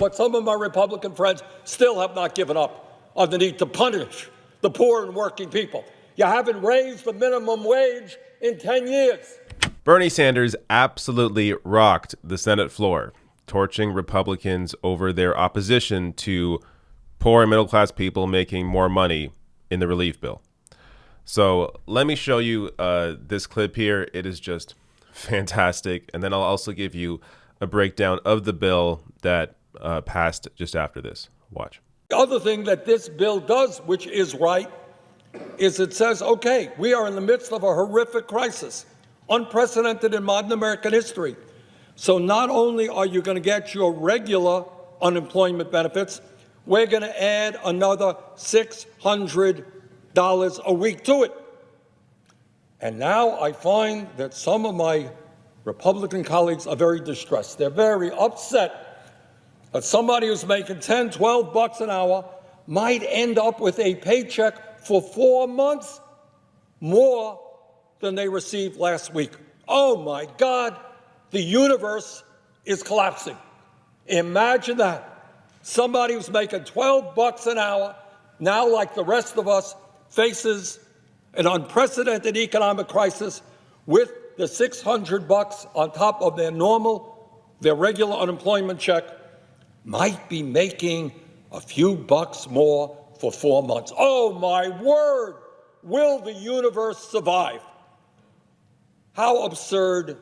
But some of my Republican friends still have not given up on the need to punish the poor and working people. You haven't raised the minimum wage in 10 years. Bernie Sanders absolutely rocked the Senate floor, torching Republicans over their opposition to poor and middle-class people making more money in the relief bill. So let me show you this clip here. It is just fantastic. And then I'll also give you a breakdown of the bill that passed just after this. Watch. The other thing that this bill does, which is right, is it says, okay, we are in the midst of a horrific crisis, unprecedented in modern American history. So not only are you going to get your regular unemployment benefits, we're going to add another $600 a week to it. And now I find that some of my Republican colleagues are very distressed. They're very upset that somebody who's making $10, $12 an hour might end up with a paycheck for 4 months more than they received last week. Oh my God, the universe is collapsing. Imagine that. Somebody who's making $12 an hour, now like the rest of us, faces an unprecedented economic crisis with the $600 on top of their regular unemployment check, might be making a few bucks more for 4 months. Oh my word, will the universe survive? How absurd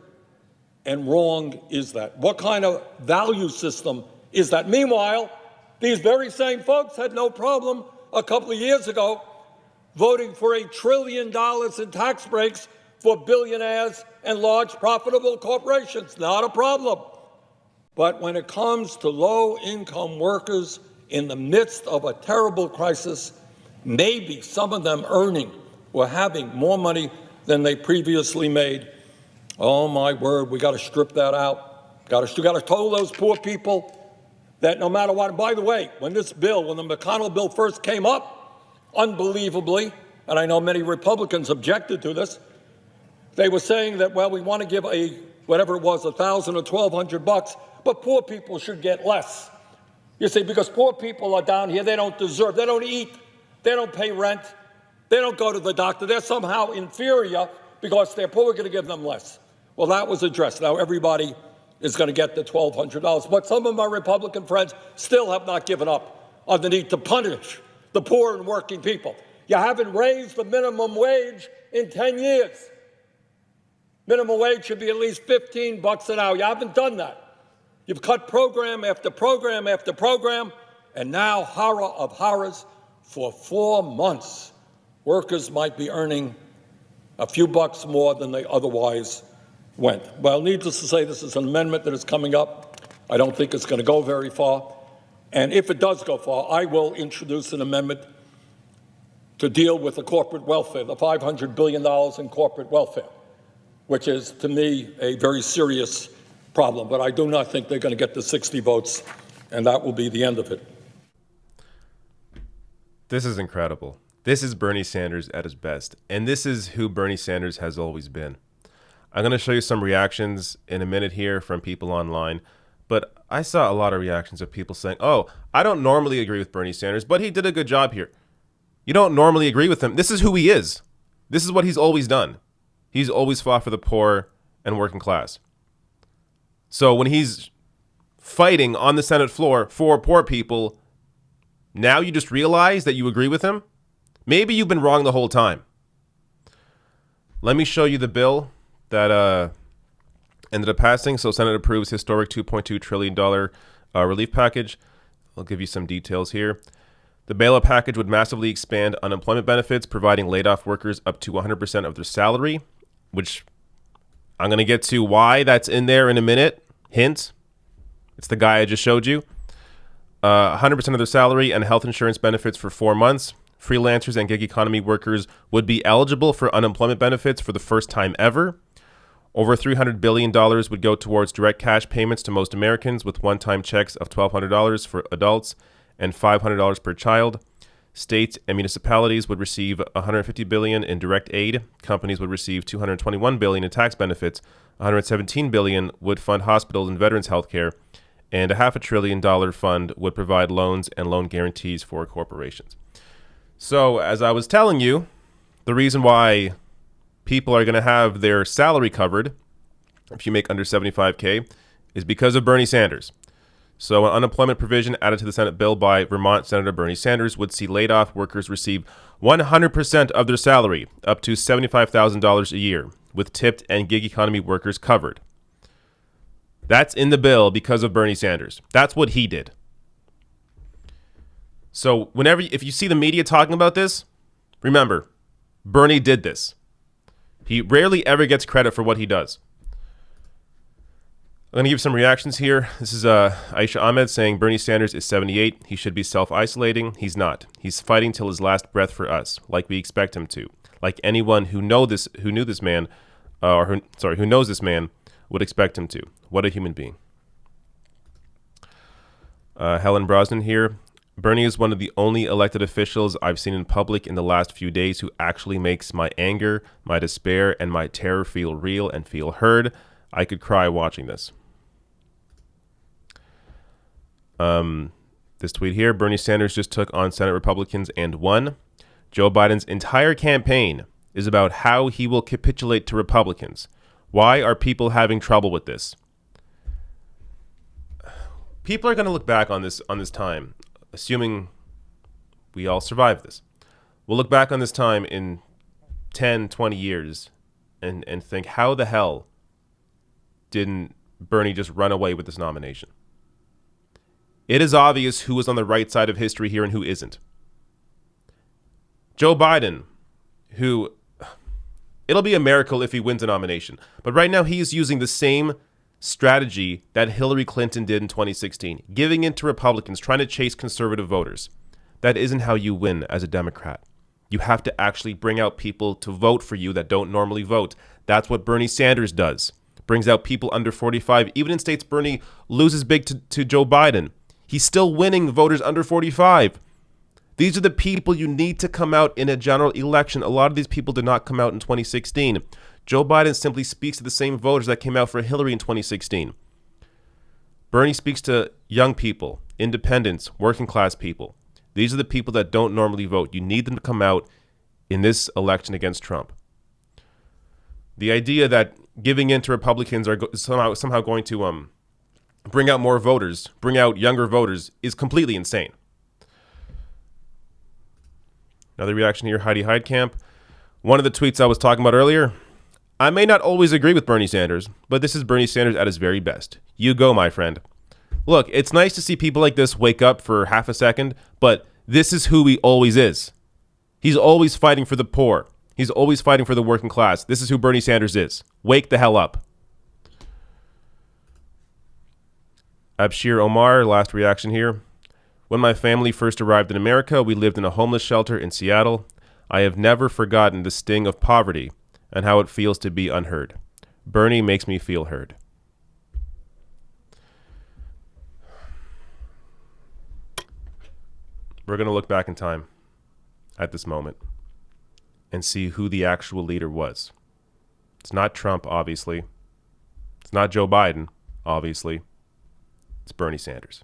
and wrong is that? What kind of value system is that? Meanwhile, these very same folks had no problem a couple of years ago voting for $1 trillion in tax breaks for billionaires and large profitable corporations. Not a problem. But when it comes to low-income workers in the midst of a terrible crisis, maybe some of them earning or having more money than they previously made, oh my word, we got to strip that out. Got to tell those poor people that no matter what. And by the way, when the McConnell bill first came up, unbelievably, and I know many Republicans objected to this, they were saying that, well, we want to give whatever it was, $1,000 or $1,200, but poor people should get less. You see, because poor people are down here, they don't deserve, they don't eat, they don't pay rent, they don't go to the doctor, they're somehow inferior because they're poor, we're going to give them less. Well, that was addressed. Now everybody is going to get the $1,200, but some of my Republican friends still have not given up on the need to punish the poor and working people. You haven't raised the minimum wage in 10 years. Minimum wage should be at least $15 an hour. You haven't done that. You've cut program after program after program, and now, horror of horrors, for 4 months, workers might be earning a few bucks more than they otherwise went. Well, needless to say, this is an amendment that is coming up. I don't think it's going to go very far. And if it does go far, I will introduce an amendment to deal with the corporate welfare, the $500 billion in corporate welfare, which is, to me, a very serious problem. But I do not think they're going to get the 60 votes, and that will be the end of it. This is incredible. This is Bernie Sanders at his best. And this is who Bernie Sanders has always been. I'm going to show you some reactions in a minute here from people online. But I saw a lot of reactions of people saying, oh, I don't normally agree with Bernie Sanders, but he did a good job here. You don't normally agree with him. This is who he is. This is what he's always done. He's always fought for the poor and working class. So when he's fighting on the Senate floor for poor people, now you just realize that you agree with him? Maybe you've been wrong the whole time. Let me show you the bill that ended up passing. So Senate approves historic $2.2 trillion relief package. I'll give you some details here. The bailout package would massively expand unemployment benefits, providing laid-off workers up to 100% of their salary, which I'm going to get to why that's in there in a minute. Hint, it's the guy I just showed you. 100% of their salary and health insurance benefits for 4 months. Freelancers and gig economy workers would be eligible for unemployment benefits for the first time ever. Over $300 billion would go towards direct cash payments to most Americans, with one-time checks of $1,200 for adults and $500 per child. States and municipalities would receive $150 billion in direct aid. Companies would receive $221 billion in tax benefits. $117 billion would fund hospitals and veterans health care. and a $500 billion fund would provide loans and loan guarantees for corporations. So, as I was telling you, the reason why people are going to have their salary covered if you make under 75K is because of Bernie Sanders. So an unemployment provision added to the Senate bill by Vermont Senator Bernie Sanders would see laid-off workers receive 100% of their salary, up to $75,000 a year, with tipped and gig economy workers covered. That's in the bill because of Bernie Sanders. That's what he did. So if you see the media talking about this, remember, Bernie did this. He rarely ever gets credit for what he does. I'm going to give some reactions here. This is Aisha Ahmed saying Bernie Sanders is 78. He should be self-isolating. He's not. He's fighting till his last breath for us, like we expect him to. Like anyone who knows this man would expect him to. What a human being. Helen Brosnan here. Bernie is one of the only elected officials I've seen in public in the last few days who actually makes my anger, my despair, and my terror feel real and feel heard. I could cry watching this. This tweet here, Bernie Sanders just took on Senate Republicans and won. Joe Biden's entire campaign is about how he will capitulate to Republicans. Why are people having trouble with this? People are going to look back on this time, assuming we all survive this. We'll look back on this time in 10, 20 years and think, how the hell didn't Bernie just run away with this nomination? It is obvious who is on the right side of history here and who isn't. Joe Biden, who, it'll be a miracle if he wins a nomination, but right now he is using the same strategy that Hillary Clinton did in 2016, giving in to Republicans, trying to chase conservative voters. That isn't how you win as a Democrat. You have to actually bring out people to vote for you that don't normally vote. That's what Bernie Sanders does. Brings out people under 45. Even in states Bernie loses big to Joe Biden, he's still winning voters under 45. These are the people you need to come out in a general election. A lot of these people did not come out in 2016. Joe Biden simply speaks to the same voters that came out for Hillary in 2016. Bernie speaks to young people, independents, working class people. These are the people that don't normally vote. You need them to come out in this election against Trump. The idea that giving in to Republicans are somehow going to bring out more voters, bring out younger voters, is completely insane. Another reaction here, Heidi Heidkamp. One of the tweets I was talking about earlier. I may not always agree with Bernie Sanders, but this is Bernie Sanders at his very best. You go, my friend. Look, it's nice to see people like this wake up for half a second, but this is who he always is. He's always fighting for the poor. He's always fighting for the working class. This is who Bernie Sanders is. Wake the hell up. Abshir Omar, last reaction here. When my family first arrived in America, we lived in a homeless shelter in Seattle. I have never forgotten the sting of poverty and how it feels to be unheard. Bernie makes me feel heard. We're going to look back in time at this moment and see who the actual leader was. It's not Trump, obviously. It's not Joe Biden, obviously. It's Bernie Sanders.